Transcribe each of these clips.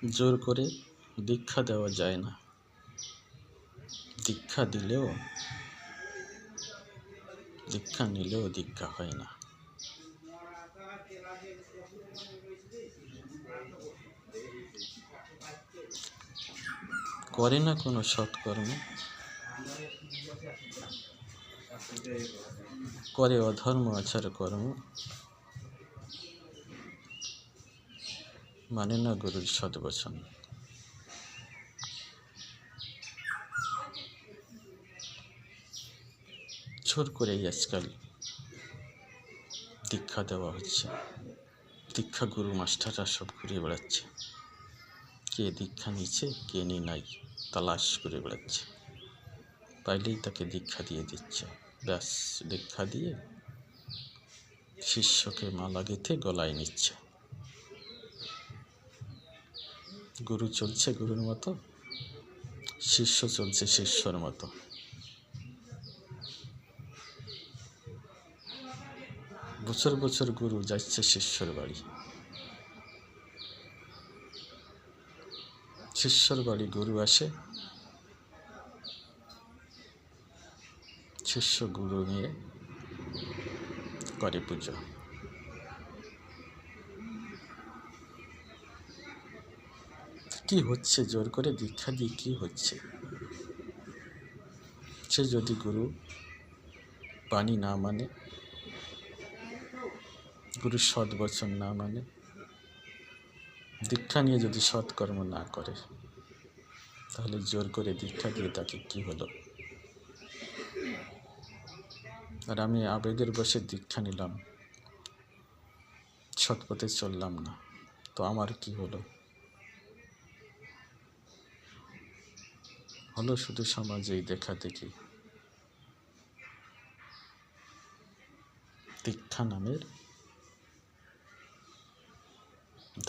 জোর করে দীক্ষা দেওয়া যায় না। দীক্ষা নিলেও দীক্ষা হয় না। করে না কোনো সৎকর্ম, করে অধর্ম আচার কর্ম, মানে না গুরুর সদ্বচন। জোর করেই আজকাল দীক্ষা দেওয়া হচ্ছে। দীক্ষা গুরু মাস্টাররা সব ঘুরে বেড়াচ্ছে, কে দীক্ষা নিচ্ছে কে নিয়ে নাই তালাশ করে বেড়াচ্ছে। পাইলেই তাকে দীক্ষা দিয়ে দিচ্ছে। ব্যাস, দীক্ষা দিয়ে শিষ্যকে মালা গেঁথে গলায় নিচ্ছে। গুরু চলছে গুরুর মতো, শিষ্য চলছে শিষ্যর মতো। বছর বছর গুরু যাচ্ছে শিষ্যর বাড়ি, শিষ্যর বাড়ি গুরু আসে, শিষ্য গুরু নিয়ে করে পুজো। কি হচ্ছে? জোর করে দীক্ষা দিয়ে কি হচ্ছে? সে যদি গুরু বাণী না মানে, গুরুর সদ্বচন না মানে, দীক্ষা নিয়ে যদি সৎকর্ম না করে, তাহলে জোর করে দীক্ষা দিয়ে তাকে কি হলো? আর আমি আবেগের বশে দীক্ষা নিলাম, সৎপথে চললাম না, তো আমার কি হলো? হলো শুধু সমাজেই দেখা দেখি, দীক্ষা নামের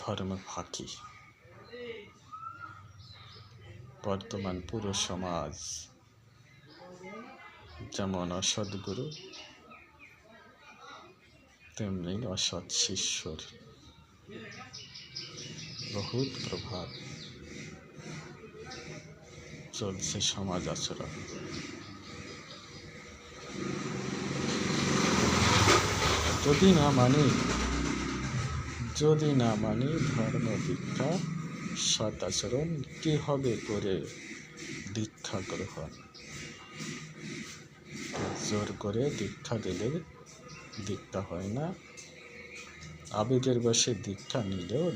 ধর্ম ফাঁকি। বর্তমান পুরো সমাজ যেমন অসৎগুরু, তেমনি অসৎ শিষ্যর বহুত প্রভাব চলছে সমাজ আচরণ। যদি না মানি ধর্ম দীক্ষা সৎ আচরণ, কি হবে করে দীক্ষা গ্রহণ? জোর করে দীক্ষা দিলে দীক্ষা হয় না, আবেগের বশে দীক্ষা নিলেও